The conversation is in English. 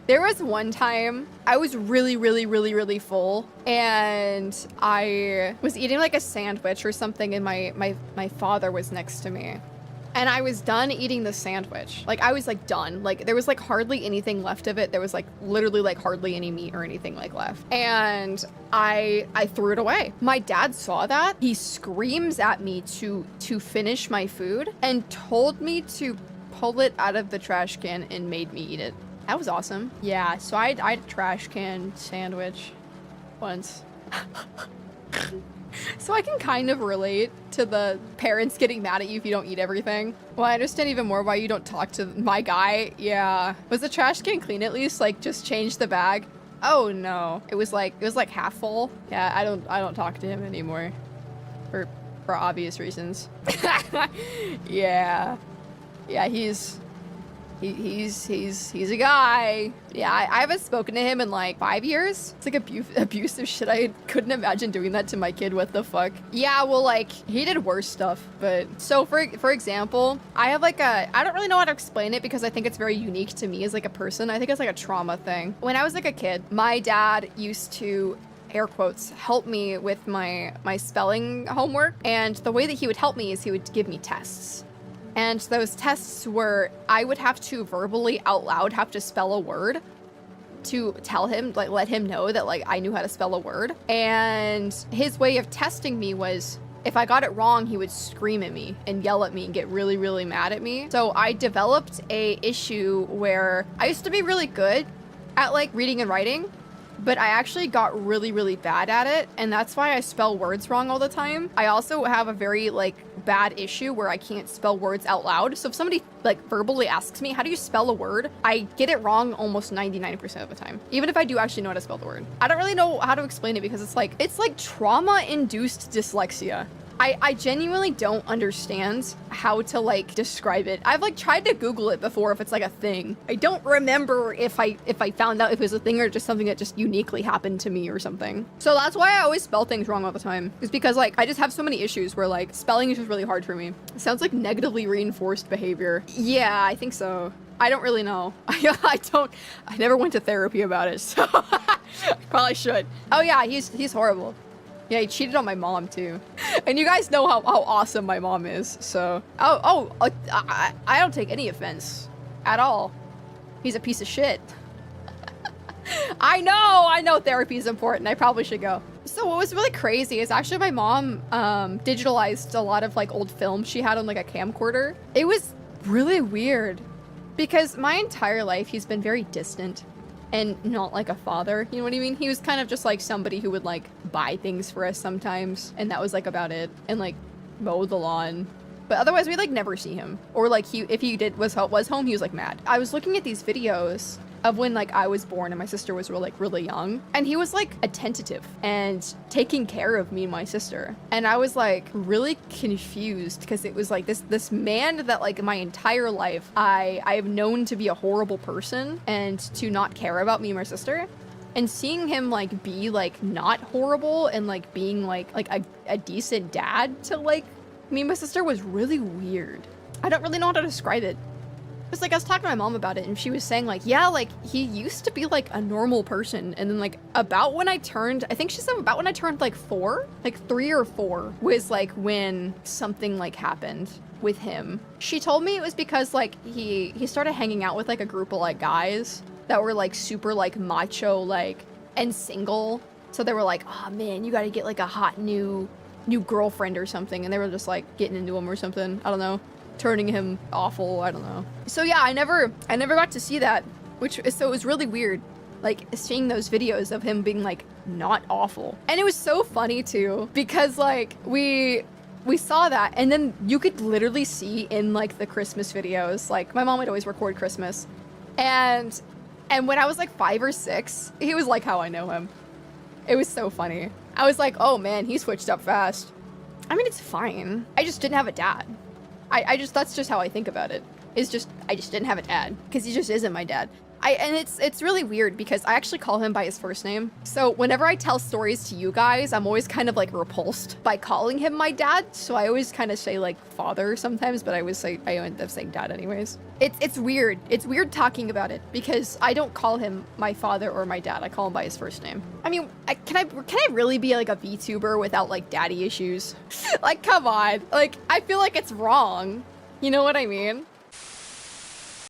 There was one time I was really full, and I was eating like a sandwich or something, and my father was next to me. And I was done eating the sandwich. Like, I was like done. Like, there was like hardly anything left of it. There was like literally like hardly any meat or anything like left. And I threw it away. My dad saw that. He screams at me to finish my food and told me to pull it out of the trash can and made me eat it. That was awesome. Yeah, so I had a trash can sandwich once. So I can kind of relate to the parents getting mad at you if you don't eat everything. Well, I understand even more why you don't talk to my guy. Yeah. Was the trash can clean at least? Like, just change the bag? Oh no. It was like half full. Yeah, I don't talk to him anymore. For obvious reasons. Yeah. Yeah, he's a guy. Yeah, I haven't spoken to him in like 5 years. It's like abusive shit. I couldn't imagine doing that to my kid. What the fuck? Yeah, well, like, he did worse stuff, but so for example, I have like I don't really know how to explain it because I think it's very unique to me as like a person. I think it's like a trauma thing. When I was like a kid, my dad used to, air quotes, help me with my spelling homework, and the way that he would help me is he would give me tests. And those tests were, I would have to verbally out loud have to spell a word to tell him, like, let him know that like I knew how to spell a word. And his way of testing me was, if I got it wrong, he would scream at me and yell at me and get really mad at me. So I developed a issue where I used to be really good at like reading and writing, but I actually got really bad at it, and that's why I spell words wrong all the time. I also have a very like bad issue where I can't spell words out loud. So if somebody like verbally asks me, how do you spell a word? I get it wrong almost 99% of the time, even if I do actually know how to spell the word. I don't really know how to explain it because it's like trauma-induced dyslexia. I genuinely don't understand how to like describe it. I've like tried to Google it before if it's like a thing. I don't remember if I found out if it was a thing or just something that just uniquely happened to me or something. So that's why I always spell things wrong all the time. It's because like I just have so many issues where like spelling is just really hard for me. It sounds like negatively reinforced behavior. Yeah, I think so. I don't really know. I never went to therapy about it, so I probably should. Oh yeah, he's horrible. Yeah, he cheated on my mom too. And you guys know how awesome my mom is, so. I don't take any offense at all. He's a piece of shit. I know therapy is important. I probably should go. So what was really crazy is actually my mom digitalized a lot of like old films she had on like a camcorder. It was really weird because my entire life he's been very distant and not like a father, you know what I mean? He was kind of just like somebody who would like buy things for us sometimes, and that was like about it, and like mow the lawn. But otherwise we'd like never see him. Or like if he was home, he was like mad. I was looking at these videos of when like I was born and my sister was really young, and he was like attentive and taking care of me and my sister, and I was like really confused because it was like this man that like my entire life I've known to be a horrible person and to not care about me and my sister, and seeing him like be like not horrible and like being like a decent dad to like me and my sister was really weird. I don't really know how to describe it. It's like I was talking to my mom about it, and she was saying like, yeah, like he used to be like a normal person, and then like about when I turned, I think she said about when I turned like 4, like 3 or 4 was like when something like happened with him. She told me it was because like he started hanging out with like a group of like guys that were like super like macho like and single. So they were like, oh man, you gotta get like a hot new girlfriend or something, and they were just like getting into him or something. I don't know. Turning him awful, I don't know. So yeah, I never got to see that, so it was really weird, like seeing those videos of him being like not awful. And it was so funny too, because like we saw that, and then you could literally see in like the Christmas videos, like my mom would always record Christmas, and when I was like 5 or 6, he was like how I know him. It was so funny. I was like, oh man, he switched up fast. I mean, it's fine. I just didn't have a dad. That's just how I think about it. I just didn't have a dad, because he just isn't my dad. And it's really weird because I actually call him by his first name. So whenever I tell stories to you guys, I'm always kind of like repulsed by calling him my dad. So I always kind of say like father sometimes, but I end up saying dad anyways. It's weird. It's weird talking about it because I don't call him my father or my dad. I call him by his first name. I mean, can I really be like a VTuber without like daddy issues? Like, come on. Like, I feel like it's wrong. You know what I mean?